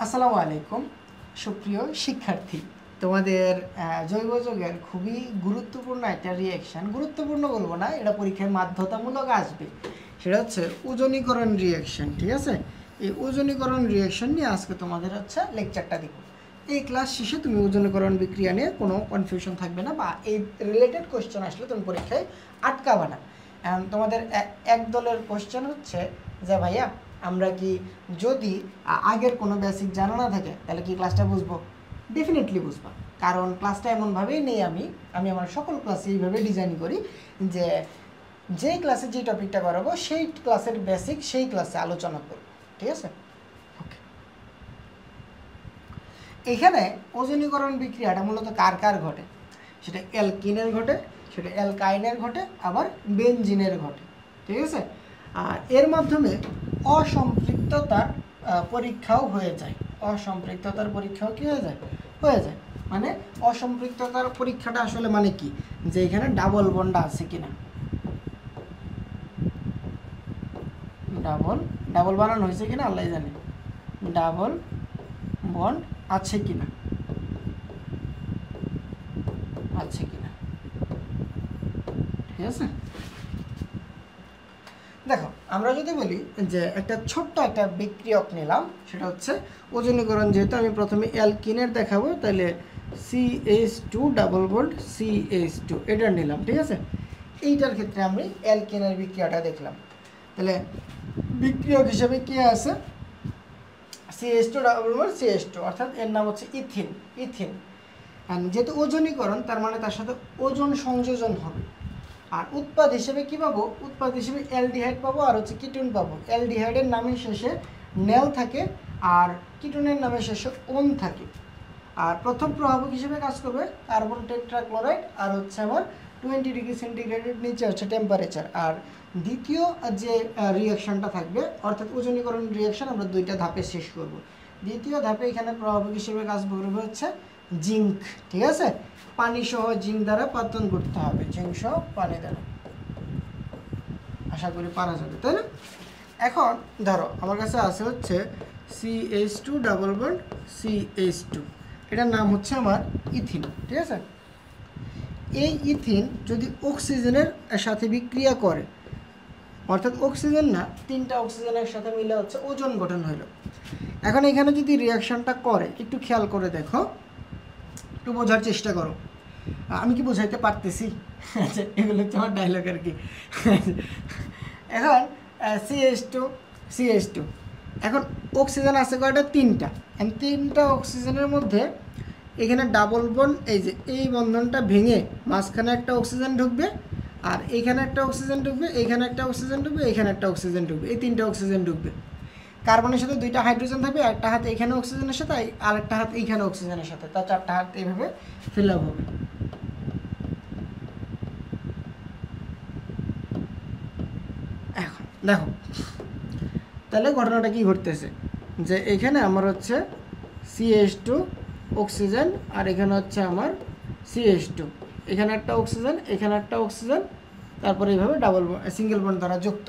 আসসালামু আলাইকুম সুপ্রিয় শিক্ষার্থী, তোমাদের জৈব যৌগের খুবই গুরুত্বপূর্ণ একটা রিঅ্যাকশন, গুরুত্বপূর্ণ বলবো না, এটা পরীক্ষায় বাধ্যতামূলক আসবে। সেটা হচ্ছে ওজনীকরণ রিঅ্যাকশন। ঠিক আছে, এই ওজনীকরণ রিঅ্যাকশন নিয়ে আজকে তোমাদের হচ্ছে লেকচারটা দিব। এই ক্লাস শেষে তুমি ওজনীকরণ বিক্রিয়া নিয়ে কোনো কনফিউশন থাকবে না, বা এই রিলেটেড কোশ্চেন আসলে তুমি পরীক্ষায় আটকাবে না। তোমাদের এক দলের কোশ্চেন হচ্ছে যে ভাইয়া আমরা কি যদি আগের কোনো বেসিক জানা না থাকে তাহলে কি ক্লাসটা বুঝবো? ডেফিনেটলি বুঝবা, কারণ ক্লাসটা এমনভাবেই নেই। আমি আমার সকল ক্লাসে এইভাবে ডিজাইন করি যে যেই ক্লাসে যে টপিকটা করাবো সেই ক্লাসের বেসিক সেই ক্লাসে আলোচনা করব। ঠিক আছে, ওকে। এখানে ওজনীকরণ বিক্রিয়াটা মূলত কার কার ঘটে? সেটা অ্যালকিনের ঘটে, সেটা অ্যালকাইনের ঘটে, আবার বেনজিনের ঘটে। ঠিক আছে, আর এর মাধ্যমে অসম্পৃক্ততার পরীক্ষাও হয়ে যায়। অসম্পৃক্ততার পরীক্ষাও কি হয়ে যায়? হয়ে যায়। মানে অসম্পৃক্ততার পরীক্ষাটা আসলে মানে কি, যে এখানে ডাবল বন্ড আছে কিনা, ডাবল বানানো হয়েছে কিনা আল্লাহ জানে, ডাবল বন্ড আছে কিনা, ঠিক আছে। দেখো, আমরা যদি বলি যে একটা ছোট্ট একটা বিক্রিয়ক নিলাম, সেটা হচ্ছে ওজনীকরণ। যেহেতু আমি প্রথমে অ্যালকিনের দেখাবো, তাহলে CH2 ডাবল বন্ড CH2 এটা নিলাম। ঠিক আছে, এইটার ক্ষেত্রে আমি অ্যালকিনের বিক্রিয়াটা দেখলাম। তাহলে বিক্রিয়ক হিসেবে কি আছে? CH2 ডাবল বন্ড CH2, অর্থাৎ এর নাম হচ্ছে ইথিন। যেহেতু ওজনীকরণ, তার মানে তার সাথে ওজন সংযোজন হবে। আর উৎপাদ হিসেবে কি পাবো? উৎপাদ হিসেবে অ্যালডিহাইড পাবো, আর হচ্ছে কিটোন পাবো। অ্যালডিহাইডের নামের শেষে নেল থাকে, আর কিটোনের নামের শেষে ওন থাকে। আর প্রথম প্রভাবক হিসেবে কাজ করবে কার্বন টেট্রাক্লোরাইড, আর হচ্ছে আমার 20 ডিগ্রি সেন্টিগ্রেডের নিচে হচ্ছে টেম্পারেচার। আর দ্বিতীয় যে রিঅ্যাকশনটা থাকবে, অর্থাৎ ওজনীকরণ রিঅ্যাকশন আমরা দুইটা ধাপে শেষ করব। দ্বিতীয় ধাপে এখানে প্রভাবক হিসেবে কাজ করবে হচ্ছে জিঙ্ক। ঠিক আছে, পানি সহ জিঙ্ক দ্বারা পাতন করতে হবে, জিঙ্ক সহ পানি দ্বারা। আশা করি পারা যাবে, তাই না? এখন ধরো আমার কাছে আছে হচ্ছে CH2 ডাবল বন্ড CH2, এটার নাম হচ্ছে আমার ইথিন। ঠিক আছে, এই ইথিন যদি অক্সিজেনের সাথে বিক্রিয়া করে, অর্থাৎ অক্সিজেন না, 3টা অক্সিজেনের সাথে মিলে হচ্ছে ওজন গঠন হইল। এখন এখানে যদি রিঅ্যাকশনটা করে, একটু খেয়াল করে দেখো, একটু বোঝার চেষ্টা করো। আমি কি বোঝাইতে পারতেছি? আচ্ছা, এগুলো হচ্ছে আমার ডায়লগ আর কি। এখন CH2 এখন অক্সিজেন আছে কয়টা? 3টা। 3টা অক্সিজেনের মধ্যে এখানে ডাবল বন্ড, এই যে এই বন্ধনটা ভেঙে মাঝখানে একটা অক্সিজেন ঢুকবে, আর এইখানে একটা অক্সিজেন ঢুকবে, এইখানে একটা অক্সিজেন ঢুকবে, এইখানে একটা অক্সিজেন ঢুকবে, এই 3টা অক্সিজেন ঢুকবে। কার্বনের সাথে 2টা হাইড্রোজেন থাকবে, একটা হাত এইখানে অক্সিজেনের সাথে, আর একটা হাত এইখানে অক্সিজেনের সাথে, তার 4টা হাত এইভাবে ফিল আপ হবে। এখন দেখো তাহলে ঘটনাটা কি ঘটতেছে, যে এখানে আমার হচ্ছে CH2 অক্সিজেন, আর এখানে হচ্ছে আমার CH2, এখানে একটা অক্সিজেন, এখানে একটা অক্সিজেন, তারপরে এইভাবে ডাবল সিঙ্গেল বন্ড দ্বারা যুক্ত।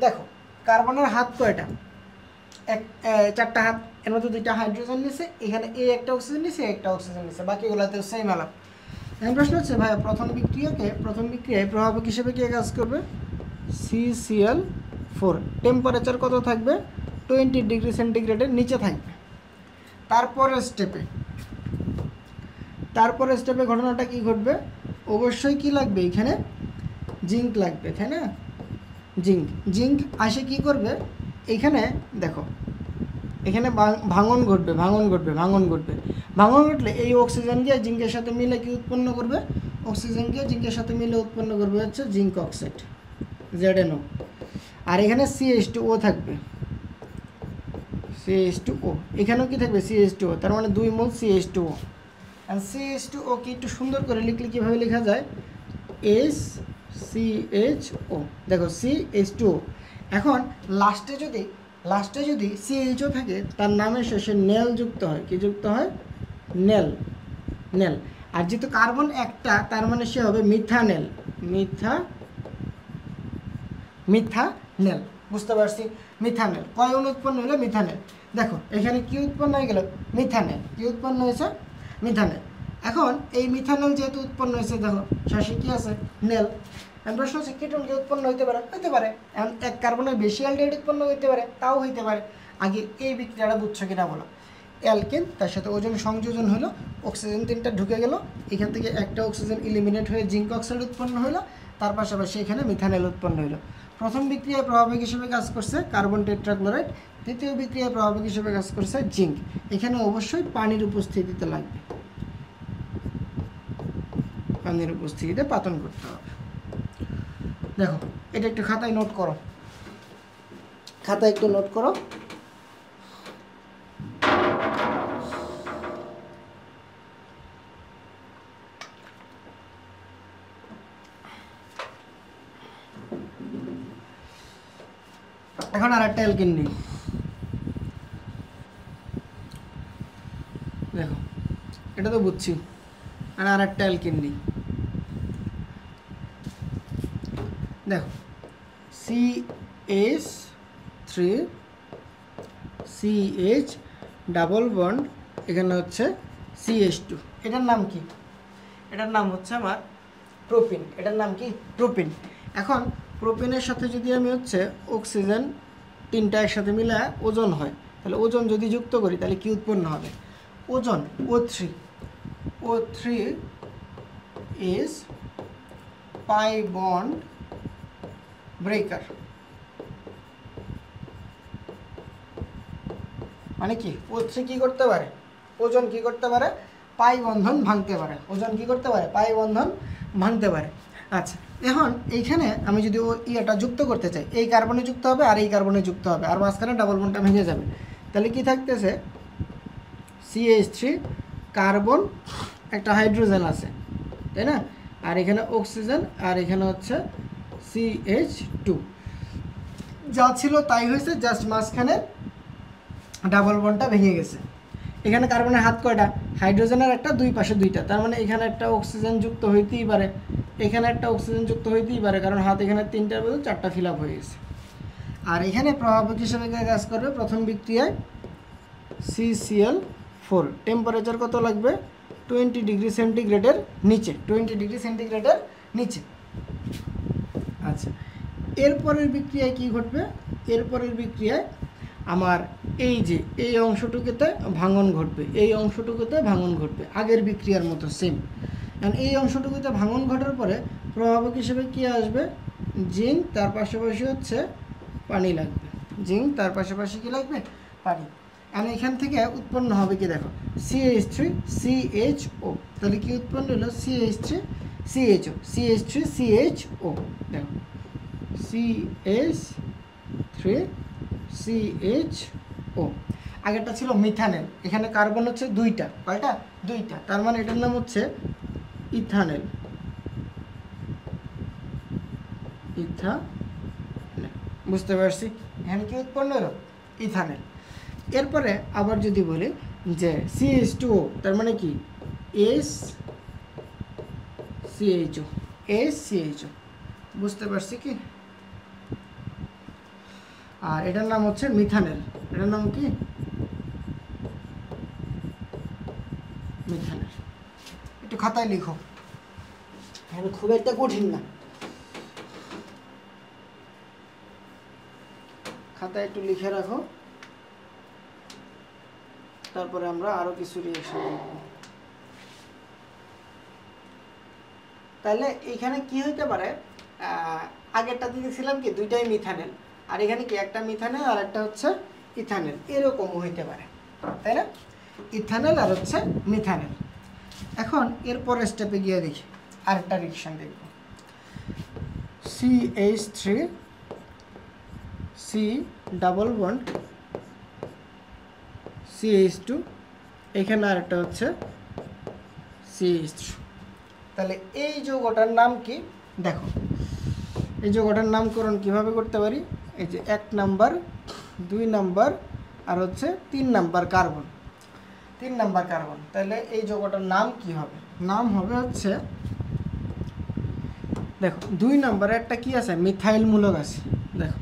দেখো কার্বনের হাত কয়টা? 4টা হাত, এর মধ্যে 2টা হাইড্রোজেন নিছে, এখানে একটা অক্সিজেন নিছে, একটা অক্সিজেন নিছে, বাকিগুলোতে সেম আলাপ। এখন প্রশ্ন হচ্ছে ভাইয়া প্রথম বিক্রিয়ায় প্রভাবক হিসেবে কে কাজ করবে? CCl4। টেম্পারেচার কত থাকবে? 20 ডিগ্রি সেন্টিগ্রেডের নিচে থাকবে। তারপরের স্টেপে ঘটনাটা কি ঘটবে? অবশ্যই কি লাগবে? এখানে জিঙ্ক লাগবে, তাই না? জিঙ্ক আসে কি করবে? এখানে দেখো, এখানে ভাঙন ঘটলে এই অক্সিজেন গিয়ে জিঙ্কের সাথে মিলে কি উৎপন্ন করবে? অক্সিজেন গিয়ে জিঙ্কের সাথে মিলে উৎপন্ন করবে হচ্ছে জিঙ্ক অক্সাইড, ZnO। আর এখানে CH2O থাকবে, CH2O। এখানেও কি থাকবে? CH2O। তার মানে 2 মোল CH2O। আর CH2O কি একটু সুন্দর করে লিখলে কীভাবে লেখা যায়? HCHO। দেখো CH2O। এখন লাস্টে যদি CHO থাকে, তার নামের শেষে নেল যুক্ত হয়। কি যুক্ত হয়? নেল। আর যেহেতু কার্বন একটা, তার মানে সে হবে মিথানেল। মিথানেল, বুঝতে পারছি। মিথানেল। কয় অণু উৎপন্ন হলো? মিথানেল। দেখো এখানে কি উৎপন্ন হয়ে গেল? মিথানেল। কি উৎপন্ন হয়েছে? মিথানেল। এখন এই মিথানেল যেহেতু উৎপন্ন হয়েছে, দেখো শেষে কি আছে? নেল। প্রশ্ন হচ্ছে কিটোন কি উৎপন্ন হইতে পারে? হইতে পারে। এখন এক কার্বনের বেশি অ্যালডিহাইড উৎপন্ন হইতে পারে, তাও হইতে পারে। আগে এই বিক্রিয়াটা বুঝছো কিনা বলো। অ্যালকেন, তার সাথে ওজন সংযোজন হলো, অক্সিজেন 3টা ঢুকে গেল, এখান থেকে একটা অক্সিজেন ইলিমিনেট হয়ে জিঙ্ক অক্সাইড উৎপন্ন হলো, তার পাশাপাশি এখানে মিথানেল উৎপন্ন হলো। প্রথম বিক্রিয়ায় প্রভাবক হিসেবে কাজ করছে কার্বন টেট্রাক্লোরাইড, দ্বিতীয় বিক্রিয়ায় প্রভাবক হিসেবে কাজ করছে জিঙ্ক। এখানে অবশ্যই পানির উপস্থিতিতে লাগবে, পানির উপস্থিতিতে পাতন করতে হবে। দেখো এটা একটু খাতায় নোট করো, খাতায় একটু নোট করো। এখন আর একটা অ্যালকেন নেই, দেখো এটা তো বুঝছি, আর একটা অ্যালকেন নেই। দেখো CH3 CH ডাবল বন্ড, এখানে হচ্ছে CH2, এটার নাম কি? এটার নাম হচ্ছে আমার প্রোপিন। এটার নাম কি? প্রোপিন। এখন প্রোপিনের সাথে যদি আমি হচ্ছে অক্সিজেন 3টা একসাথে মিলে ওজন হয়, তাহলে ওজন যদি যুক্ত করি তাহলে কি উৎপন্ন হবে? ওজন O3 is pi bond breaker, মানে কি? O3 কি করতে পারে? ওজন কি করতে পারে? পাই বন্ধন ভাঙতে পারে। ওজন কি করতে পারে? পাই বন্ধন ভাঙতে পারে। আচ্ছা, এখন এইখানে আমি যদি এটা যুক্ত করতে চাই, এই কার্বনে যুক্ত হবে আর এই কার্বনে যুক্ত হবে, আর মাঝখানে ডাবল বন্ডটা ভেঙে যাবে, তাহলে কি থাকতেছে? CH3 কার্বন, একটা হাইড্রোজেন আছে, তাই না? আর এখানে অক্সিজেন, আর এখানে হচ্ছে CH2। যা ছিল তাই হয়েছে, জাস্ট মাঝখানে ডাবল বন্ডটা ভেঙে গেছে। এখানে কার্বনের হাত কয়টা? হাইড্রোজেনের একটা, দুই পাশে দুইটা, তার মানে এখানে একটা অক্সিজেন যুক্ত হইতেই পারে, এখানে একটা অক্সিজেন যুক্ত হইতেই পারে, কারণ হাত এখানে 3টার বদলে 4টা ফিল আপ হয়ে গেছে। আর এখানে প্রভাবক হিসেবে কাজ করবে প্রথম বিক্রিয়ায় CCl4। টেম্পারেচার কত লাগবে? 20 ডিগ্রি সেন্টিগ্রেডের নিচে, 20 ডিগ্রি সেন্টিগ্রেডের নিচে। আচ্ছা, এরপরের বিক্রিয়ায় কি ঘটবে? এরপরের বিক্রিয়ায় আমার এই যে এই অংশটুকুতে ভাঙন ঘটবে, এই অংশটুকুতে ভাঙন ঘটবে, আগের বিক্রিয়ার মতো সেম। কারণ এই অংশটুকুতে ভাঙন ঘটার পরে প্রভাবক হিসেবে কি আসবে? জিঙ্ক, তার পাশাপাশি হচ্ছে পানি লাগবে। জিঙ্ক, তার পাশাপাশি কি লাগবে? পানি। আর এখান থেকে উৎপন্ন হবে কি? দেখো CH3 CHO, তাহলে কি উৎপন্ন হলো? CH3 CHO, CH3 CHO। দেখো CH3 CHO। আগেরটা ছিল মিথানেল, এখানে কার্বন হচ্ছে 2টা, কয়টা? 2টা, তার মানে এটার নাম হচ্ছে ইথানেল। বুঝতে পারছি? এখানে কি উৎপন্ন হলো? ইথানেল। এরপরে আবার যদি বলি যে CH2O, তার মানে কি? SCHO। বুঝতে পারছি কি? আর এটার নাম হচ্ছে মিথানেল। এটার নাম কি? মিথানেল। একটু খাতায় লিখো, এখানে খুব একটা কঠিন না, খাতায় একটু লিখে রাখো, তারপরে আমরা আরো কিছু রিঅ্যাকশন দেখব। তাহলে এখানে কি হইতে পারে? আগেরটা দিয়েছিলাম কি 2টাই মিথানেল, আর এখানে কি একটা মিথানেল আর একটা হচ্ছে ইথানেল, এরকমও হইতে পারে, তাই না? ইথানেল আর হচ্ছে মিথানেল। এখন এরপরের স্টেপে গিয়ে দেখি আরেকটা রিঅ্যাকশন দেখব। CH3 C double bond CH2, এখানে আরেকটা হচ্ছে CH3। তাহলে এই যৌগটার নাম কি? দেখো এই যৌগটার নামকরণ কিভাবে করতে পারি? এই যে 1 নাম্বার, 2 নাম্বার আর হচ্ছে 3 নাম্বার কার্বন, 3 নাম্বার কার্বন। তাহলে এই যৌগটার নাম কি হবে? নাম হবে হচ্ছে, দেখো 2 নাম্বারে একটা কি আছে? মিথাইল মূলক আছে। দেখো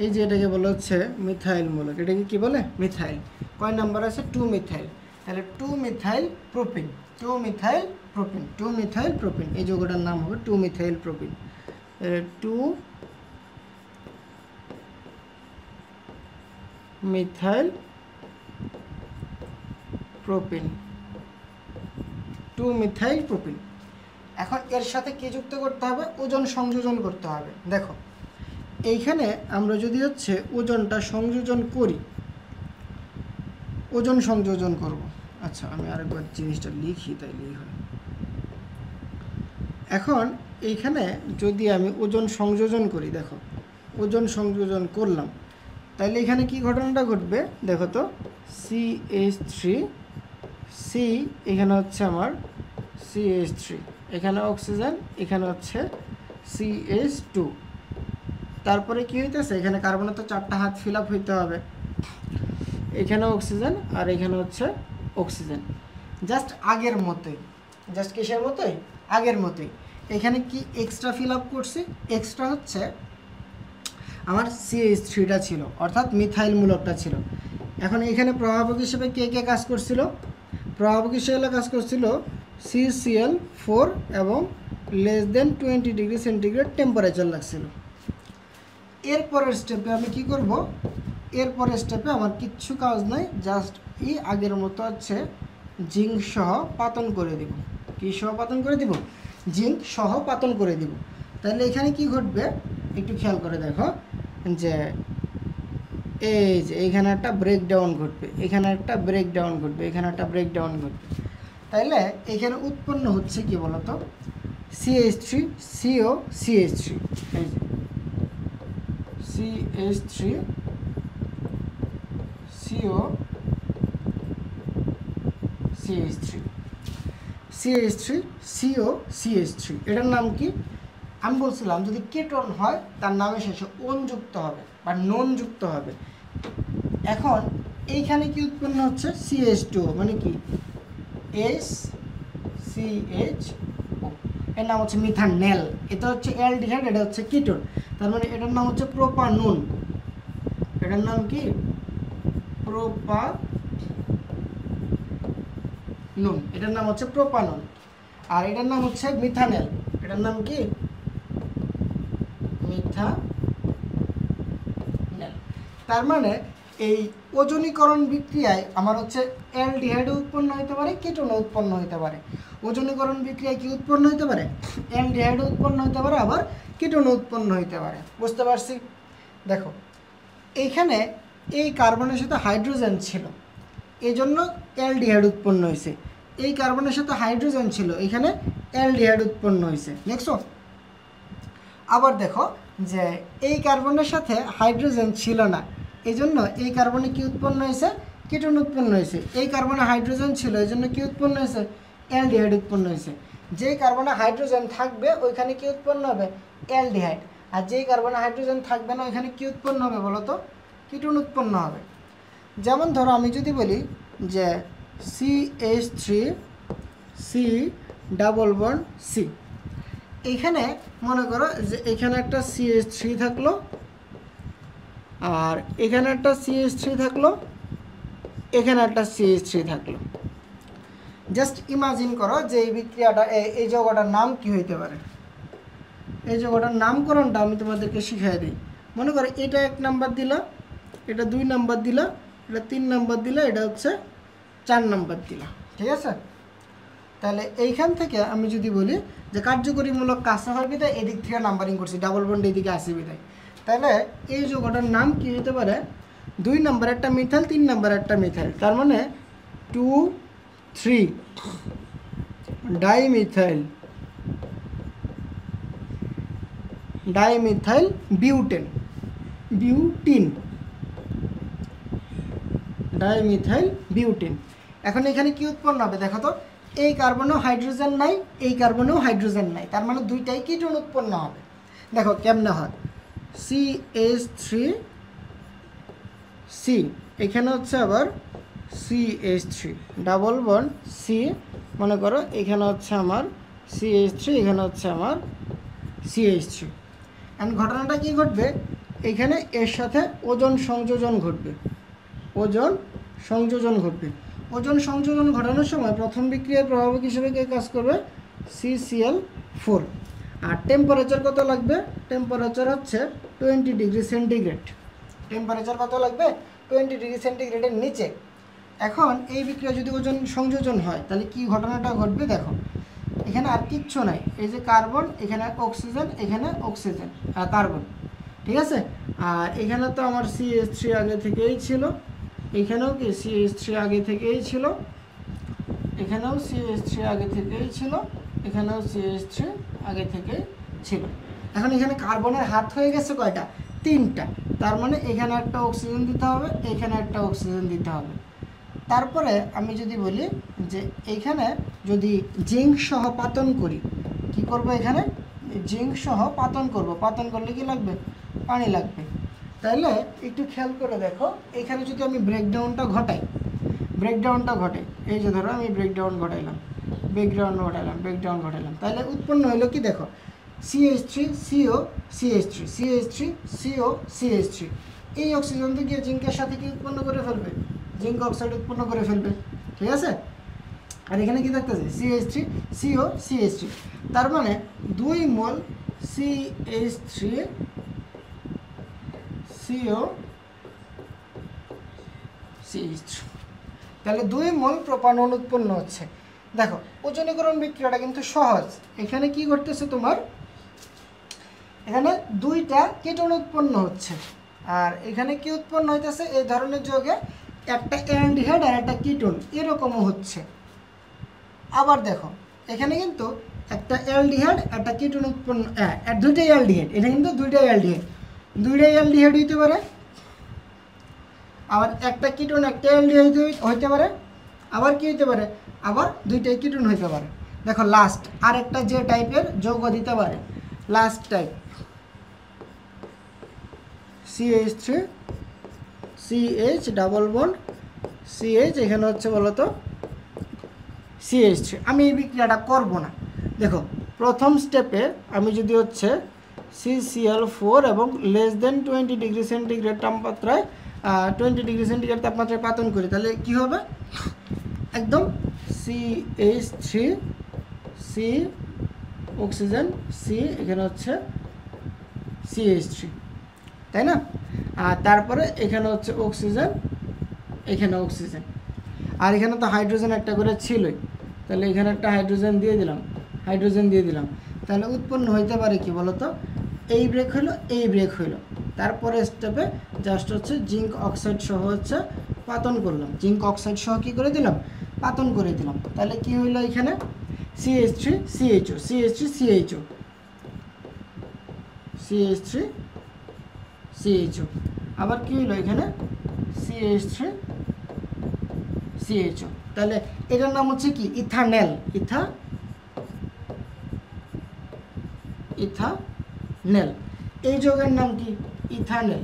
এই যে এটাকে বলা হচ্ছে মিথাইল মূলক, এটাকে কি বলে? মিথাইল। কয় নাম্বার আছে? 2 মিথাইল। তাহলে 2 methyl propene, 2 methyl propene, 2 methyl propene, এই যৌগটার নাম হবে 2 methyl propene. 2 methyl propene, 2 methyl propene. এখন এর সাথে কি যুক্ত করতে হবে? ওজন সংযোজন করতে হবে। দেখো এইখানে আমরা যদি হচ্ছে ওজনটা সংযোজন করি, ওজন সংযোজন করব। আচ্ছা আমি আরেকবার জিনিসটা লিখি তাইলেই হয়। এখন এইখানে যদি আমি ওজন সংযোজন করি, দেখো ওজন সংযোজন করলাম, তাইলে এখানে কি ঘটনাটা ঘটবে দেখো তো, CH3 C, এখানে হচ্ছে আমার CH3, এখানে অক্সিজেন, এখানে হচ্ছে CH2। তারপরে কি হইতেছে? এখানে কার্বনের তো 4টা হাত ফিল আপ হইতে হবে, এখানে অক্সিজেন আর এখানে হচ্ছে অক্সিজেন, জাস্ট আগের মতোই, জাস্ট কিসের মতোই? আগের মতোই। এখানে কি এক্সট্রা ফিল আপ করছি? এক্সট্রা হচ্ছে আমার CH3টা ছিল, অর্থাৎ মিথাইল মূলকটা ছিল। এখন এখানে প্রভাবক হিসেবে কে কে কাজ করছিল? প্রভাবক হিসেবে কাজ করছিল CCl4 এবং <20°C টেম্পারেচার লাগছিল। এরপরের স্টেপে আমি কি করব? এরপরের স্টেপে আমার কিচ্ছু কাজ নাই, জাস্ট এই আগের মতো হচ্ছে জিঙ্ক সহ পাতন করে দিব। কি সহ পাতন করে দিব? জিঙ্ক সহ পাতন করে দিব। তাহলে এখানে কি ঘটবে একটু খেয়াল করে দেখো, যে এই যে এখানে একটা ব্রেকডাউন ঘটবে, এখানে একটা ব্রেকডাউন ঘটবে, এখানে একটা ব্রেকডাউন ঘটবে। তাইলে এখানে উৎপন্ন হচ্ছে কি বলতো? CH3 CO CH3, এই যে CH3 CO CH3, CH3 CO CH3, এটার নাম কি? আমি বলছিলাম যদি কেটন হয় তার নামের শেষে ওন যুক্ত হবে বা নন যুক্ত হবে। এখন এইখানে কি উৎপন্ন হচ্ছে? CH2, মানে কি? SCHO, এর নাম হচ্ছে মিথানেল। এটা হচ্ছে অ্যালডিহাইড, এটা হচ্ছে কিটোন, তার মানে এটার নাম হচ্ছে প্রোপানন। এটার নাম কি? প্রোপানন, এটার নাম হচ্ছে প্রোপানন। আর এটার নাম হচ্ছে মিথানেল, এটার নাম কি? মিথানেল। তার মানে এই ওজনীকরণ বিক্রিয়ায় আমার হচ্ছে অ্যালডিহাইডও উৎপন্ন হতে পারে, কিটোনও উৎপন্ন হতে পারে। ওজনীকরণ বিক্রিয়ায় কি উৎপন্ন হতে পারে? অ্যালডিহাইডও উৎপন্ন হতে পারে, আবার কিটোনও উৎপন্ন হতে পারে। বুঝতে পারছি? দেখো এইখানে এই কার্বনের সাথে হাইড্রোজেন ছিল, এই জন্য অ্যালডিহাইড উৎপন্ন হয়েছে। এই কার্বনের সাথে হাইড্রোজেন ছিল, এখানে অ্যালডিহাইড উৎপন্ন হয়েছে। দেখছো? আবার দেখো যে এই কার্বনের সাথে হাইড্রোজেন ছিল না, এই জন্য এই কার্বনে কি উৎপন্ন হয়েছে? কিটোন উৎপন্ন হয়েছে। এই কার্বনে হাইড্রোজেন ছিল, এই জন্য কি উৎপন্ন হয়েছে? অ্যালডিহাইড উৎপন্ন হয়েছে। যেই কার্বনে হাইড্রোজেন থাকবে ওইখানে কি উৎপন্ন হবে? অ্যালডিহাইড। আর যেই কার্বনে হাইড্রোজেন থাকবে না ওইখানে কি উৎপন্ন হবে বলো তো? কিটোন উৎপন্ন হবে। যেমন ধরো আমি যদি বলি যে CH3 C double bond C, এইখানে মনে করো যে এখানে একটা CH3 থাকলো আর এখানে একটা CH3 থাকলো, এখানে একটা CH3 থাকলো। জাস্ট ইমাজিন করো যে এই বিক্রিয়াটা, এই যৌগটার নাম কি হইতে পারে? এই যৌগটার নামকরণটা আমি তোমাদেরকে শিখিয়ে দিই। মনে করো এটা 1 নাম্বার দিলা, এটা 2 নাম্বার দিলা, এটা 3 নাম্বার দিলা, এটা হচ্ছে 4 নাম্বার দিলা। ঠিক আছে? তাহলে এইখান থেকে আমি যদি বলি যে কার্যকরীমূলক কাজ হয় বিধায় এদিক থেকে নাম্বারিং করছি, ডাবল বন্ড এদিকে আসে বিধায়, তাহলে এই যৌগটার নাম কি হতে পারে? 2 নাম্বার একটা মিথাইল, 3 নাম্বার একটা মিথাইল, তার মানে 2,3 ডাইমিথাইল বিউটেন, ডাইমিথাইল বিউটেন। এখন এখানে কি উৎপন্ন হবে দেখো তো? এই কার্বনেও হাইড্রোজেন নাই, এই কার্বনেও হাইড্রোজেন নাই, তার মানে দুইটাই কিটোন উৎপন্ন হবে। দেখো কেমনে হয়? CH3C, এখানে হচ্ছে আবার CH3 ডাবল বন্ড C, মনে করো এখানে হচ্ছে আমার CH3, এখানে হচ্ছে আমার CH3। এখন ঘটনাটা কি ঘটবে? এখানে এর সাথে ওজন সংযোজন ঘটবে, ওজন সংযোজন ঘটবে। ওজন সংযোজন ঘটানোর সময় প্রথম বিক্রিয়ার প্রভাবক হিসেবে কে কাজ করবে? CCl4। আর টেম্পারেচার কত লাগবে? টেম্পারেচার হচ্ছে 20 ডিগ্রি সেন্টিগ্রেড। টেম্পারেচার কত লাগবে? 20 ডিগ্রি সেন্টিগ্রেডের নিচে। এখন এই বিক্রিয়া যদি ওজন সংযোজন হয় তাহলে কি ঘটনাটা ঘটবে দেখো, এখানে আর কিচ্ছু নাই, এই যে কার্বন, এখানে অক্সিজেন, এখানে অক্সিজেন আর কার্বন, ঠিক আছে। আর এখানে তো আমার CH3 আগে থেকেই ছিল, এখানেও কি CH3 আগে থেকেই ছিল, এখানেও CH3 আগে থেকেই ছিল, এখানেও CH3 আগে থেকেই ছিল। এখন এখানে কার্বনের হাত হয়ে গেছে কয়টা? 3টা। তার মানে এখানে একটা অক্সিজেন দিতে হবে, এখানে একটা অক্সিজেন দিতে হবে। তারপরে আমি যদি বলি যে এইখানে যদি জিঙ্ক সহ পাতন করি, কি করব? এখানে জিঙ্ক সহ পাতন করব। পাতন করলে কি লাগবে? পানি লাগবে। তাহলে একটু খেয়াল করে দেখো, এখানে যদি আমি ব্রেকডাউনটা ঘটাই, এই যে ধরো আমি ব্রেকডাউন ঘটাইলাম, তাহলে উৎপন্ন হলো কি দেখো, CH3 CO CH3 CH3 CO CH3। এই অক্সিজেন তো গিয়ে জিঙ্কের সাথে কি উৎপন্ন করে ফেলবে? জিঙ্ক অক্সাইড উৎপন্ন করে ফেলবে, ঠিক আছে। আর এখানে কি থাকতেছে? CH3 CO CH3। তার মানে 2 মোল CH3 CO CH3, তাহলে 2 মোল প্রোপানল উৎপন্ন হচ্ছে। দেখো ওজনীকরণ বিক্রিয়াটা কিন্তু সহজ। এখানে কি করতেছে তোমার, এখানে 2টা কিটোন উৎপন্ন হচ্ছে, আর এখানে কি উৎপন্ন হইতেছে? এই ধরনের যৌগে একটা অ্যালডিহাইড আর একটা কিটোন, এরকমও হচ্ছে। আবার দেখো এখানে কিন্তু একটা অ্যালডিহাইড একটা কিটোন উৎপন্ন, দুইটাই অ্যালডিহাইড, এটা কিন্তু দুইটাই অ্যালডিহাইড হইতে পারে, আবার একটা কিটোন একটা অ্যালডিহাইড হইতে পারে, আবার কি হইতে পারে? আবার দুইটাই কিটোন হইতে পারে। দেখো লাস্ট আরেকটা যে টাইপের যৌগ দিতে পারে, last type CH3 CH double bond CH, এখানে হচ্ছে বলতো CH3। আমি এই বিক্রিয়াটা করব না। দেখো প্রথম স্টেপে আমি যদি হচ্ছে CCl4 এবং লেস দেন 20 ডিগ্রি সেন্টিগ্রেড তাপমাত্রায় 20 ডিগ্রি সেন্টিগ্রেড তাপমাত্রায় পাতন করি, তাহলে কি হবে? একদম CH3 C অক্সিজেন C, এখানে হচ্ছে CH3, তাই না? আর তারপরে এখানে হচ্ছে অক্সিজেন, এখানে অক্সিজেন, আর এখানে তো হাইড্রোজেন একটা করে ছিলই, তাহলে এখানে একটা হাইড্রোজেন দিয়ে দিলাম, তাহলে উৎপন্ন হইতে পারে কি বলতো? এই ব্রেক হইলো, এই ব্রেক হইলো। তারপরে স্টেপে জাস্ট হচ্ছে জিঙ্ক অক্সাইড সহ হচ্ছে পাতন করলাম, জিঙ্ক অক্সাইড সহ কী করে দিলাম? পাতন করে দিলাম। তাহলে কি হইলো? এখানে CH3 CHO CH3 CHO CH3 CHO, আবার কি হইলো? এখানে CH3 CHO। তাহলে এটার নাম হচ্ছে কি? ইথানেল। ইথানেল। এই যৌগের নাম কি? ইথানেল।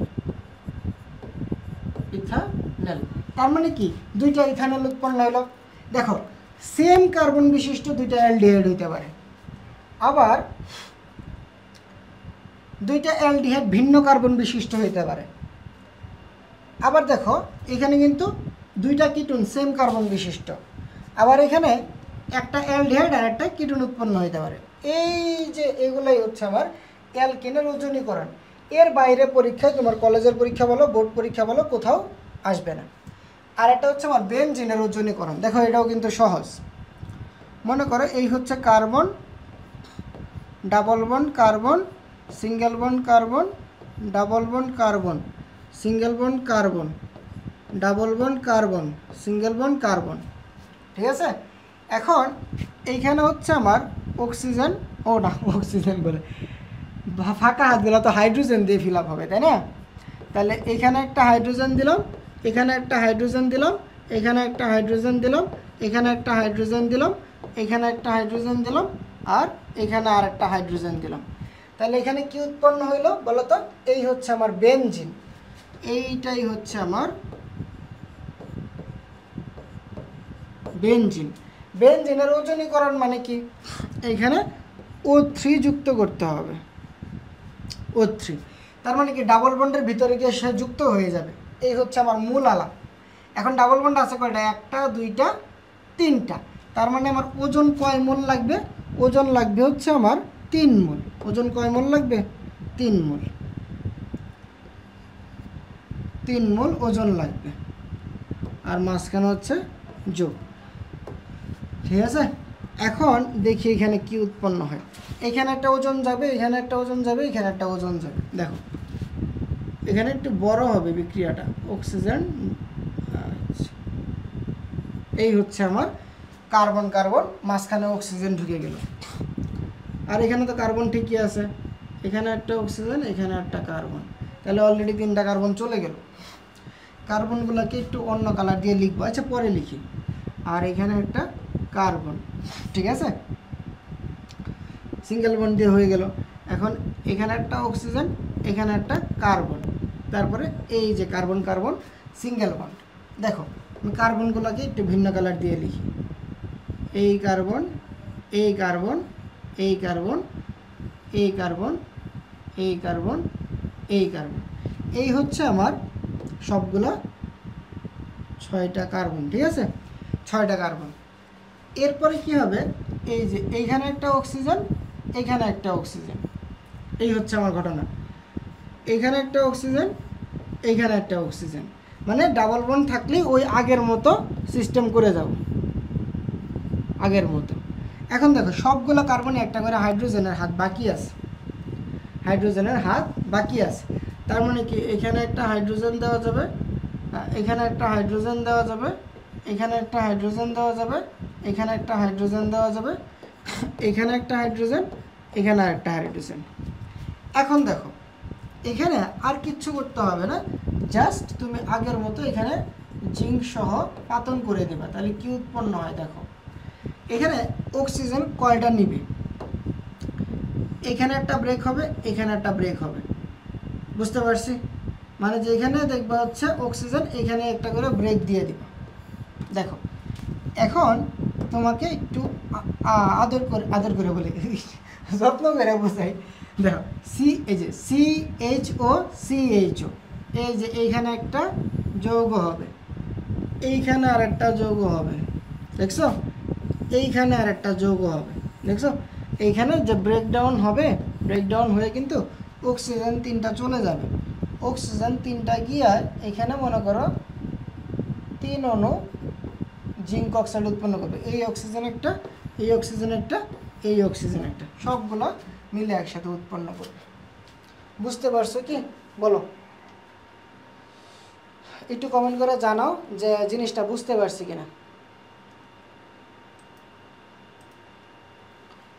তার মানে কি? দুইটা ইথানল উৎপন্ন হলো। দেখো সেম কার্বন বিশিষ্ট দুইটা অ্যালডিহাইড হইতে পারে, আবার দুইটা অ্যালডিহাইড ভিন্ন কার্বন বিশিষ্ট হইতে পারে। আবার দেখো এখানে কিন্তু দুইটা কিটোন সেম কার্বন বিশিষ্ট, আবার এখানে একটা অ্যালডিহাইড আর একটা কিটোন উৎপন্ন হইতে পারে। এই যে এগুলাই হচ্ছে আমার অ্যালকিনের ওজনীকরণ। এর বাইরে পরীক্ষায় তোমার কলেজের পরীক্ষা বলো, বোর্ড পরীক্ষা বলো, কোথাও আসবে না। আর একটা হচ্ছে আমার বেনজিনের ওজনীকরণ। দেখো এটাও কিন্তু সহজ। মনে করো এই হচ্ছে carbon, double bond carbon, single bond carbon, double bond carbon, single bond carbon, double bond carbon, single bond carbon, ঠিক আছে। এখন এইখানে হচ্ছে আমার অক্সিজেন, ও না অক্সিজেন বলে ফাঁকা হাতগুলো তো হাইড্রোজেন দিয়ে ফিল আপ হবে, তাই না? তাহলে এখানে একটা হাইড্রোজেন দিলাম, এখানে একটা হাইড্রোজেন দিলাম, এখানে একটা হাইড্রোজেন দিলাম, এখানে একটা হাইড্রোজেন দিলাম, এখানে একটা হাইড্রোজেন দিলাম, আর এখানে আর একটা হাইড্রোজেন দিলাম। তাহলে এখানে কি উৎপন্ন হইলো বলো তো? এই হচ্ছে আমার বেনজিন। এইটাই হচ্ছে আমার বেনজিন। বেনজিনের ওজনীকরণ মানে কি? এখানে O3 যুক্ত করতে হবে, O3। তার মানে কি ডাবল বন্ডের ভিতরে গিয়ে সে যুক্ত হয়ে যাবে। এই হচ্ছে আমার মূল আলাপ। এখন ডাবল বন্ড আছে কয়টা? 1টা 2টা 3টা। তার মানে আমার ওজন কয় মোল লাগবে? ওজন লাগবে হচ্ছে আমার 3 মোল। ওজন কয় মোল লাগবে? 3 মোল। 3 মোল ওজন লাগবে। আর মাঝখানে হচ্ছে যোগ। ঠিক আছে, এখন দেখি এখানে কি উৎপন্ন হয়। এখানে একটা ওজন যাবে, এখানে একটা ওজন যাবে, এখানে একটা ওজন যাবে। দেখো এখানে একটু বড় হবে বিক্রিয়াটা, অক্সিজেন। আচ্ছা, এই হচ্ছে আমার কার্বন কার্বন, মাঝখানে অক্সিজেন ঢুকে গেল। আর এখানে তো কার্বন ঠিকই আছে, এখানে একটা অক্সিজেন, এখানে একটা কার্বন, তাহলে অলরেডি 3টা কার্বন চলে গেল। কার্বনগুলোকে একটু অন্য কালার দিয়ে লিখবো, আচ্ছা পরে লিখি। আর এখানে একটা কার্বন, ঠিক আছে, সিঙ্গেল বন্ড দিয়ে হয়ে গেল। এখন এখানে একটা অক্সিজেন, এখানে একটা কার্বন, তারপরে এই যে কার্বন কার্বন সিঙ্গেল বন্ড। দেখো আমি কার্বনগুলোকে একটু ভিন্ন কালার দিয়ে লিখি। এই কার্বন, এই কার্বন, এই কার্বন, এই কার্বন, এই কার্বন, এই কার্বন, এই হচ্ছে আমার সবগুলা 6টা কার্বন। ঠিক আছে, 6টা কার্বন। এরপরে কি হবে? এই যে এইখানে একটা অক্সিজেন, এখানে একটা অক্সিজেন, এই হচ্ছে আমার ঘটনা। এখানে একটা অক্সিজেন, এইখানে একটা অক্সিজেন, মানে ডাবল বন্ড থাকলেই ওই আগের মতো সিস্টেম করে যাও, আগের মতো। এখন দেখো সবগুলো কার্বনে একটা করে হাইড্রোজেনের হাত বাকি আছে, হাইড্রোজেনের হাত বাকি আছে। তার মানে কি এখানে একটা হাইড্রোজেন দেওয়া যাবে, এখানে একটা হাইড্রোজেন দেওয়া যাবে, এখানে একটা হাইড্রোজেন দেওয়া যাবে, এখানে একটা হাইড্রোজেন দেওয়া যাবে, এখানে একটা হাইড্রোজেন, এখানে একটা হাইড্রোজেন। এখন দেখো এখানে আর কিচ্ছু করতে হবে না, জাস্ট তুমি আগের মতো এখানে জিঙ্ক সহ পাতন করে দেবে। তাহলে কি উৎপন্ন হয় দেখো, এখানে অক্সিজেন কয়টা নিবে, এখানে একটা ব্রেক হবে, এখানে একটা ব্রেক হবে, বুঝতে পারছি? মানে যে এখানে দেখবা হচ্ছে অক্সিজেন, এখানে একটা করে ব্রেক দিয়ে দিবা। দেখো এখন তোমাকে একটু আদর করে বলে যত্ন করে বোঝাই। দেখো এই যে CHO, এই যে এইখানে একটা যৌগ হবে, এইখানে আর একটা যৌগ হবে, দেখছো? এইখানে আর একটা যৌগ হবে, দেখছো? এইখানে যে ব্রেকডাউন হবে, ব্রেকডাউন হয়ে কিন্তু অক্সিজেন 3টা চলে যাবে। অক্সিজেন 3টা গিয়ে এখানে মনে করো 3 অণু জিঙ্ক অক্সাইড উৎপন্ন করবে। এই অক্সিজেন একটা, এই অক্সিজেন একটা, এই অক্সিজেন একটা, সবগুলো মিলে একসাথে উৎপন্ন করবে। বুঝতে পারছো কি? বলো একটু কমেন্ট করে জানাও যে জিনিসটা বুঝতে পারছি কিনা।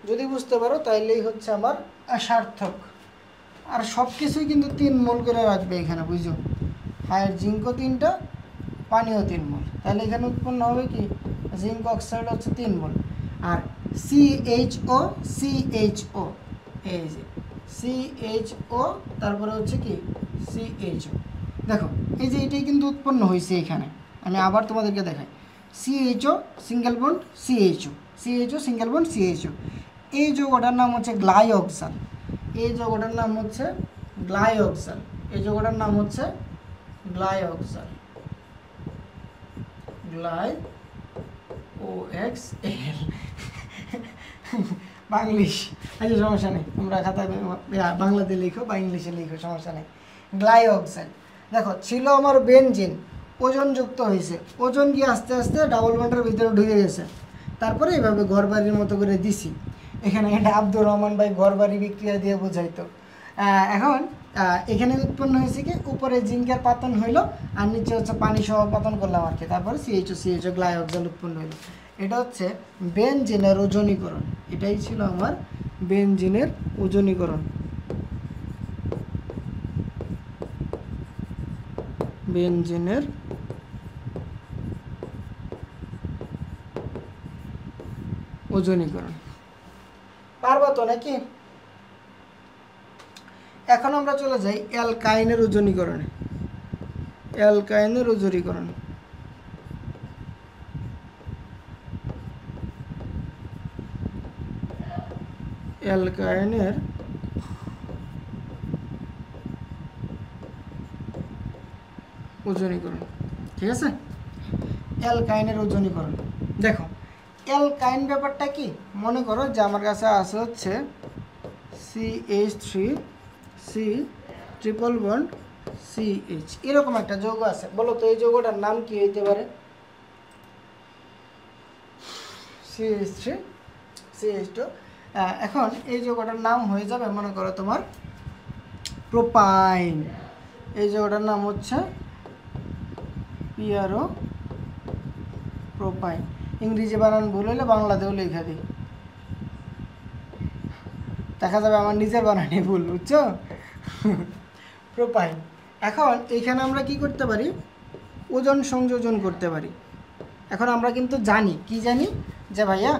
যদি বুঝতে পারো তাইলেই হচ্ছে আমার সার্থক। আর সব কিছুই কিন্তু 3 মোল করে রাখবে এখানে, বুঝছো? হায়ার জিঙ্কও 3টা, পানিও 3 মোল, তাহলে এখানে উৎপন্ন হবে কি জিঙ্ক অক্সাইড হচ্ছে 3 মোল। আর CHO, এই যে CHO, তারপরে হচ্ছে কি CHO। দেখো এই যে এটাই কিন্তু উৎপন্ন হয়েছে এখানে। আমি আবার তোমাদেরকে দেখাই, CHO single bond CHO, CHO single bond CHO। এই যৌগটার নাম হচ্ছে গ্লাইঅক্সাল, এই যৌগটার নাম হচ্ছে গ্লাইঅক্সাল, এই যৌগটার নাম হচ্ছে গ্লাইঅক্সাল, GlyOXL বাংলিশ। আচ্ছা সমস্যা নেই, তোমরা খাতায় বাংলাতে লিখো বা ইংলিশে লিখো, সমস্যা নেই। গ্লাইঅক্সাল দেখো ছিল আমার বেনজিন, ওজন যুক্ত হয়েছে, ওজন গিয়ে আস্তে আস্তে ডাবল বন্ডের ভিতরে ঢুকে গেছে। তারপরে এইভাবে ঘরবাড়ির মতো করে দিছি। এখানে এটা আব্দুর রহমান ভাই ঘরবাড়ি বিক্রিয়া দিয়ে বোঝাইতো। এখন এখানে উৎপন্ন হয়েছে কি উপরে জিঙ্কের পাতন হইলো, আর নিচে হচ্ছে পানি সহ পাতন করলাম আর কি, তারপরে CHO গ্লাইঅক্সাল উৎপন্ন হইলো। এটা হচ্ছে বেনজিনের ওজনীকরণ। এটাই ছিল আমার বেনজিনের ওজনীকরণ। বেনজিনের ওজনীকরণ। পারবো তো নাকি? এখন আমরা চলে যাই অ্যালকাইনের ওজনীকরণে। অ্যালকাইনের ওজনীকরণ, অ্যালকাইনের ওজনীকরণ, ঠিক আছে, অ্যালকাইনের ওজনীকরণ। দেখো অ্যালকাইন ব্যাপারটা কি, মনে করো যে আমার কাছে আছে হচ্ছে CH3C ট্রিপল বন্ড CH, এরকম একটা যৌগ আছে। বলো তো এই যৌগটার নাম কি হইতে পারে? CH3CH2। এখন এই যৌগটার নাম হয়ে যাবে মনে করো তোমার প্রোপাইন। এই যৌগটার নাম হচ্ছে পিয়ারো প্রোপাইন। ইংরেজি বানান ভুল হলে বাংলাতেও লেখা দিই, দেখা যাবে আমার নিজের বানানে ভুল, বুঝছো? প্রোপাইন। এখন এইখানে আমরা কি করতে পারি, ওজন সংযোজন করতে পারি। এখন আমরা কিন্তু জানি, কি জানি, যে ভাইয়া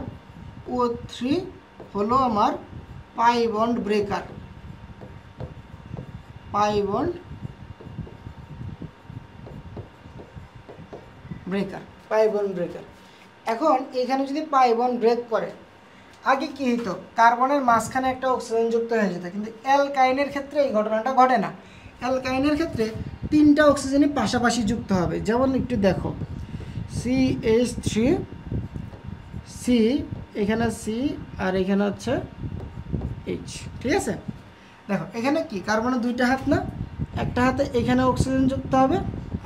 O3 হলো আমার pi bond breaker, pi bond breaker, pi bond breaker. এখন এখানে যদি পাই বন্ড ব্রেক করে, আগে কি হতো, কার্বনের মাঝখানে একটা অক্সিজেন যুক্ত হয়ে যেত, কিন্তু অ্যালকাইনের ক্ষেত্রে এই ঘটনাটা ঘটে না। অ্যালকাইনের ক্ষেত্রে 3টা অক্সিজেনই পাশাপাশি যুক্ত হবে। যেমন একটু দেখো CH3C, এখানে C আর এখানে হচ্ছে H, ঠিক আছে? দেখো এখানে কি কার্বনের 2টা হাত না, একটা হাতে এখানে অক্সিজেন যুক্ত হবে,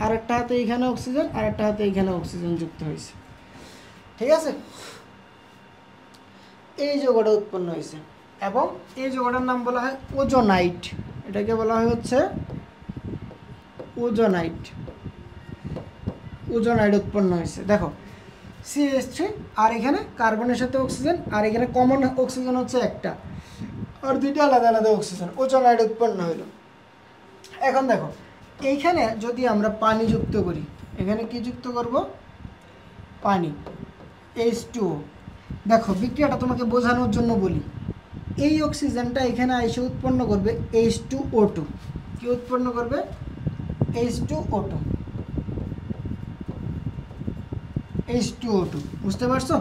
আর একটা হাতে এখানে অক্সিজেন, আর একটা হাতে এখানে অক্সিজেন যুক্ত হয়েছে, ঠিক আছে? এই যৌগটা উৎপন্ন হয়েছে এবং এই যৌগটার নাম বলা হয় ওজোনাইট। এটাকে বলা হয় হচ্ছে ওজোনাইট। ওজোনাইট উৎপন্ন হয়েছে। দেখো CH3 আর এখানে কার্বনের সাথে অক্সিজেন, আর এখানে কমন অক্সিজেন হচ্ছে একটা, আর 2টা আলাদা আলাদা অক্সিজেন, ওজোনাইট উৎপন্ন হলো। এখন দেখো এইখানে যদি আমরা পানি যুক্ত করি, এখানে কি যুক্ত করব, পানি, H2O। দেখো বিক্রিয়াটা তোমাকে বোঝানোর জন্য বলি, এই অক্সিজেনটা এখানে এসে উৎপন্ন করবে H2O2। কি উৎপন্ন করবে? H2O2, H2O2, বুঝতে পারছো?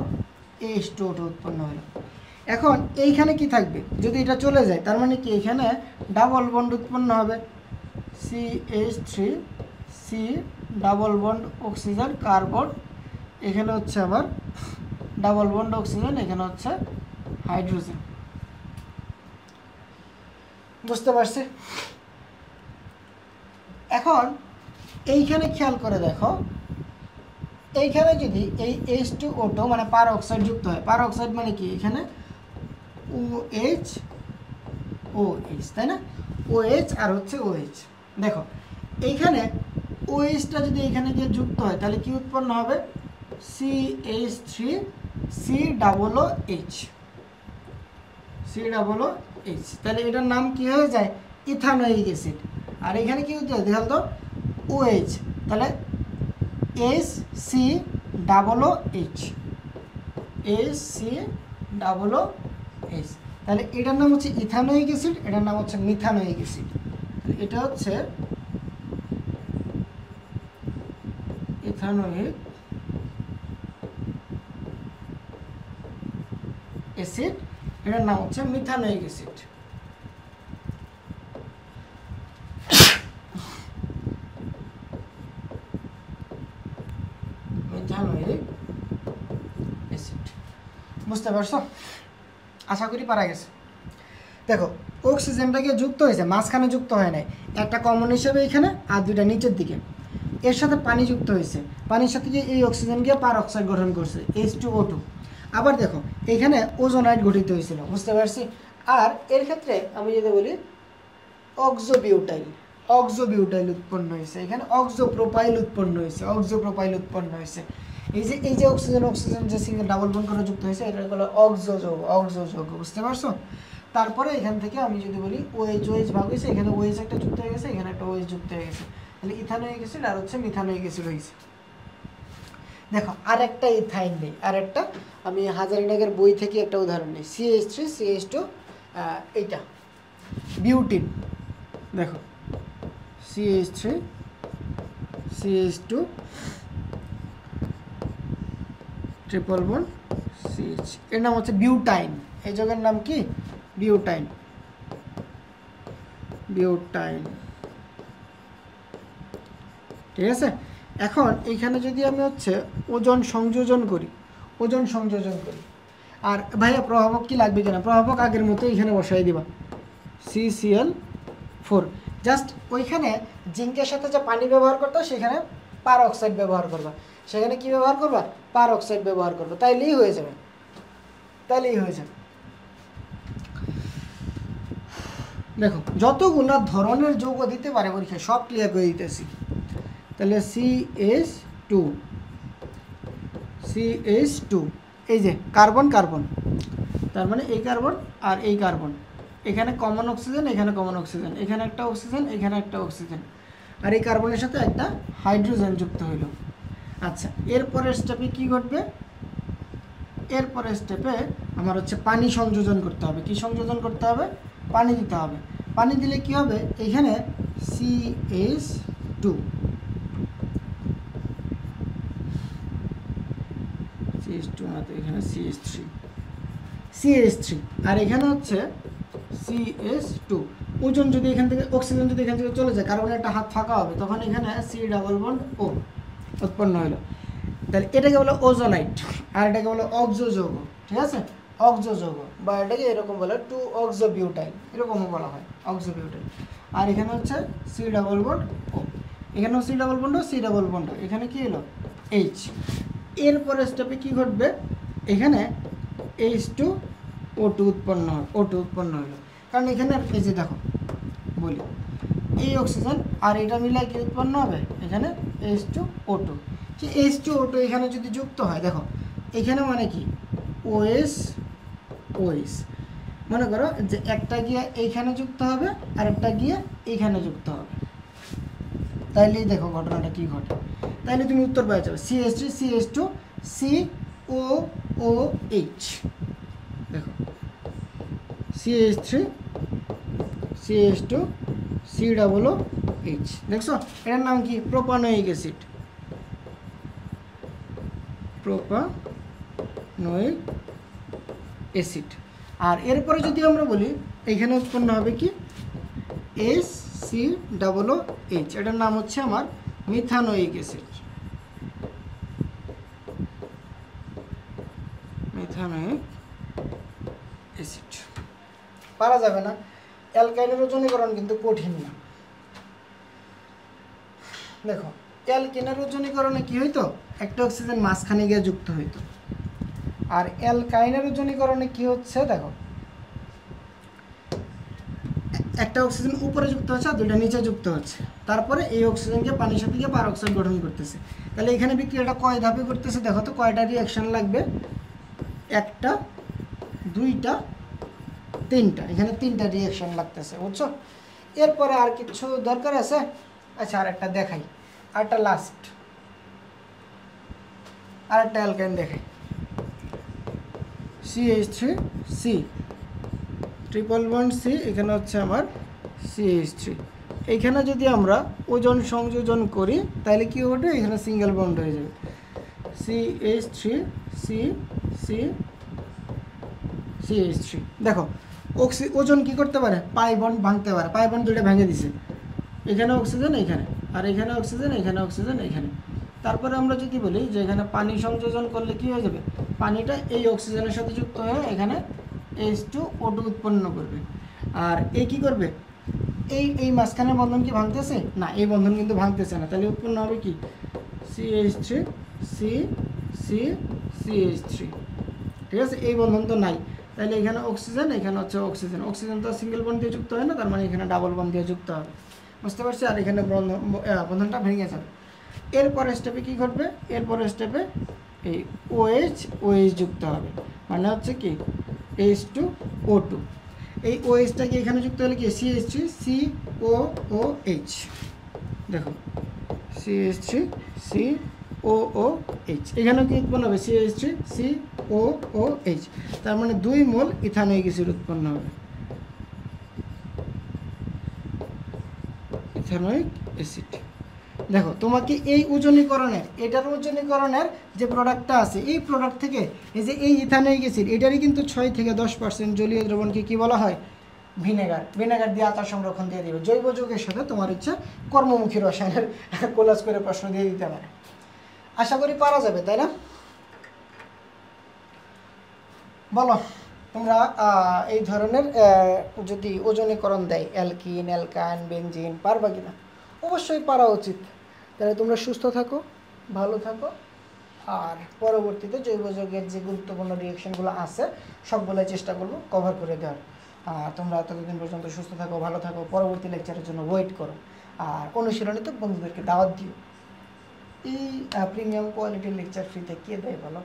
H2O2 উৎপন্ন হলো। এখন এইখানে কি থাকবে, যদি এটা চলে যায় তার মানে কি এখানে ডাবল বন্ড উৎপন্ন হবে, CH3C double bond oxygen carbon, এখানে হচ্ছে আবার ডাবল বন্ড অক্সিজেন, এখানে হচ্ছে হাইড্রোজেন, বুঝতে পারছি? এখন এইখানে খেয়াল করে দেখো, এইখানে যদি এই H2O2 মানে পার অক্সাইড যুক্ত হয়, পার অক্সাইড মানে কি, এখানে OH OH, তাই না? OH আর হচ্ছে OH। দেখো এইখানে OH-টা যদি এখানে গিয়ে যুক্ত হয় তাহলে কি উৎপন্ন হবে, CH3C double OH, C double OH। তাহলে এটার নাম কি হয়ে যায়, ইথানোয়িক অ্যাসিড। আর এখানে কি হতে হয় দেখো তো, OH, তাহলে HC double OH, HC double OH। তাহলে এটার নাম হচ্ছে ইথানোয়িক অ্যাসিড, এটার নাম হচ্ছে মিথানোয়িক অ্যাসিড। এটা হচ্ছে ইথানোয়িক অ্যাসিড, এটার নাম হচ্ছে মিথানোয়িক অ্যাসিড। মিথানোয়িক অ্যাসিড, বুঝতে পারছো? আশা করি পারা গেছে। দেখো অক্সিজেনটাকে যুক্ত হয়েছে, মাঝখানে যুক্ত হয় নাই, একটা কমন হিসেবে এখানে আর 2টা নিচের দিকে, এর সাথে পানি যুক্ত হয়েছে, পানির সাথে গিয়ে এই অক্সিজেন গিয়ে পার অক্সাইড গঠন করছে H2O2। আবার দেখো এখানে ওজোনাইট গঠিত হয়েছিল, বুঝতে পারছি? আর এর ক্ষেত্রে আমি যদি বলি অক্সোবিউটাইল, অক্সোবিউটাইল উৎপন্ন হয়েছে, এখানে অক্সোপ্রোপাইল উৎপন্ন হয়েছে, অক্সোপ্রোপাইল উৎপন্ন হয়েছে। এই যে অক্সিজেন অক্সিজেন যে সিঙ্গেল ডাবল বন্ড করে যুক্ত হয়েছে, এটা হলো অক্সো যৌগ, অক্সো যৌগ, বুঝতে পারছো? তারপরে এখান থেকে আমি যদি বলি OH OH ভাগ হয়েছে, এখানে OH একটা যুক্ত হয়ে গেছে, এখানে একটা OH যুক্ত হয়ে গেছে, তাহলে ইথানোয়িক অ্যাসিড আর হচ্ছে মিথানোয়িক অ্যাসিড হয়েছে। দেখো আরেকটা ইথাইন নেই, আরেকটা আমি হাজারিনাগের বই থেকে একটা উদাহরণ নেই, CH3 CH2, এইটা বিউটিন। দেখো CH3 CH2 triple bond CH, এর নাম হচ্ছে বিউটাইন। এই যৌগের নাম কি, বিউটাইন, বিউটাইন। ঠিক আছে। এখন এইখানে যদি আমি হচ্ছে ওজন সংযোজন করি, আর ভাইয়া প্রভাবক কি লাগবে কিনা, প্রভাবক আগের মতো এখানে বসাই দিবা CCl4। জাস্ট ওইখানে জিঙ্কের সাথে যে পানি ব্যবহার করতে সেখানে পার অক্সাইড ব্যবহার করবা, সেখানে কি ব্যবহার করবা, পার অক্সাইড ব্যবহার করবা, তাইলেই হয়ে যাবে। দেখো যতগুলো ধরনের যৌগ দিতে পারে পরীক্ষায় সব ক্লিয়ার করে দিতেছি। তাহলে CH2 এই যে কার্বন, তার মানে এই কার্বন আর এই কার্বন, এখানে কমন অক্সিজেন, এখানে কমন অক্সিজেন, এখানে একটা অক্সিজেন, এখানে একটা অক্সিজেন, আর এই কার্বনের সাথে একটা হাইড্রোজেন যুক্ত হইল। আচ্ছা, এরপরের স্টেপে কি ঘটবে, এরপরের স্টেপে আমার হচ্ছে পানি সংযোজন করতে হবে। কি সংযোজন করতে হবে, পানি দিতে হবে। পানি দিলে কি হবে, এখানে CH2 না, তো এখানে CH3 আর এখানে হচ্ছে CH2। ওজন যদি এখান থেকে, অক্সিজেন যদি এখান থেকে চলে যায়, কার্বনের একটা হাত ফাঁকা হবে, তখন এখানে C ডাবল বন্ড O উৎপন্ন হলো। তাহলে এটাকে বলে ওজোনাইট, আর এটাকে বলে অক্সো যৌগ। ঠিক আছে, অক্সো যৌগ, বা এটাকে এরকম বলে 2-অক্সোবিউটাইল, এরকমও বলা হয় অক্সোবিউটাইল। আর এখানে হচ্ছে C ডাবল বন্ড O, এখানেও C double bond, C double bond, এখানে কি হলো H। এরপরে স্টেপে কি ঘটবে, এখানে H2O2 উৎপন্ন হলো। কারণ এখানে এই যে দেখো বলি, এই অক্সিজেন আর এটা মিলে কি উৎপন্ন হবে, এখানে H2O2। যে H2O2 এখানে যদি যুক্ত হয়, দেখো এখানে মানে কি OS, মনে করো যে একটা গিয়ে এইখানে যুক্ত হবে আর একটা গিয়ে এইখানে যুক্ত হবে, তাইলেই দেখো ঘটনাটা কি ঘটে। তাইলে তুমি উত্তর পেয়ে যাবে CH3 CH2 COOH। দেখো CH3 CH2 COOH, দেখছো এটার নাম কি, প্রোপানোয়িক অ্যাসিড, আর এরপরে যদি আমরা বলি এখানে উৎপন্ন হবে কি HCOOH, এটার নাম হচ্ছে আমার মিথানোয়িক অ্যাসিড, পারা যাবে না। অ্যালকাইনের ওজনীকরণ কিন্তু কঠিন না। দেখো অ্যালকিনের ওজনীকরণে কি হইতো, একটা অক্সিজেন মাঝখানে গিয়ে যুক্ত হইতো, আর অ্যালকাইনের ওজনীকরণে কি হচ্ছে, দেখো একটা অক্সিজেন উপরে যুক্ত হচ্ছে আর দুইটা নিচে যুক্ত হচ্ছে, তারপরে এই অক্সিজেনকে পানির সাথে গিয়ে পার অক্সাইড গঠন করতেছে। তাহলে এখানে বিক্রিয়াটা কয় ধাপে করতেছে, দেখো তো কয়টা রিঅ্যাকশন লাগবে, একটা, দুইটা, তিনটা, এখানে তিনটা রিঅ্যাকশন লাগতেছে, বুঝছো। এরপরে আর কিছু দরকার আছে, আচ্ছা আর একটা দেখাই, আরেকটা লাস্ট, আরেকটা অ্যালকাইন দেখাই, CH3C ট্রিপল বন্ড C, এখানে হচ্ছে আমার CH3। এইখানে যদি আমরা ওজন সংযোজন করি তাহলে কি হবে, এখানে সিঙ্গেল বন্ড হয়ে যাবে, CH3 দেখো ওজন কি করতে পারে, পাই বন্ড ভাঙতে পারে, পাই বন্ড দুটো ভেঙে দিছে, এখানে অক্সিজেন এখানে, আর এখানে অক্সিজেন এখানে, অক্সিজেন এখানে। তারপরে আমরা যদি বলি যে এখানে পানি সংযোজন করলে কি হয়ে যাবে, পানিটা এই অক্সিজেনের সাথে যুক্ত হয়ে এখানে H2O2 উৎপন্ন করবে, আর এই কি করবে, এই মাঝখানের বন্ধন কি ভাঙতেছে না, এই বন্ধন কিন্তু ভাঙতেছে না, তাহলে উৎপন্ন হবে কি CH3CH3, ঠিক আছে, এই বন্ধন তো নাই, তাহলে এখানে অক্সিজেন, এখানে হচ্ছে অক্সিজেন, অক্সিজেন তো সিঙ্গেল বন্ড দিয়ে যুক্ত হয় না, তার মানে এখানে ডাবল বন্ড দিয়ে যুক্ত হবে, বুঝতে পারছি, আর এখানে বন্ধনটা ভেঙে যাবে। এরপরের স্টেপে কি ঘটবে, এরপরের স্টেপে এই OH যুক্ত হবে, মানে হচ্ছে কি H2O2, এই OHটাকে এখানে যুক্ত হলে কি CH3COOH, দেখো CH3COOH, এখানেও কি উৎপন্ন হবে CH3COOH, তার মানে 2 মোল ইথানোয়িক অ্যাসিড উৎপন্ন হবে, ইথানোয়িক অ্যাসিড। দেখো তোমাকে এই ওজনীকরণের, এটার ওজনীকরণের যে প্রোডাক্টটা আছে, এই প্রোডাক্ট থেকে এই যে এই ইথানোয়িক অ্যাসিড, এটারই কিন্তু 6 থেকে 10% জলীয় দ্রবণকে কি বলা হয়, ভিনেগার দিয়ে আচার সংরক্ষণ দিয়ে দিবে। জৈব যৌগের সাথে তোমার ইচ্ছা কর্মমুখী রসায়নের কোলাজ করে প্রশ্ন দিয়ে দিতে পারে। আশা করি পারা যাবে, তাই না? বলো তোমরা এই ধরনের যদি ওজনীকরণ দেয় অ্যালকিন, অ্যালকাইন, বেনজিন, পারবা কিনা? অবশ্যই পারা উচিত। তাহলে তোমরা সুস্থ থাকো, ভালো থাকো, আর পরবর্তীতে জৈব যৌগের যে গুরুত্বপূর্ণ রিঅ্যাকশনগুলো আছে সবগুলোই চেষ্টা করবো কভার করে দেওয়ার। আর তোমরা ততদিন পর্যন্ত সুস্থ থাকো, ভালো থাকো, পরবর্তী লেকচারের জন্য ওয়েট করো। আর অনুশীলনীতে বন্ধুদেরকে দাওয়াত দিও। এই প্রিমিয়াম কোয়ালিটির লেকচার ফ্রিতে কে দেয় বলো?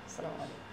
আসসালামু আলাইকুম।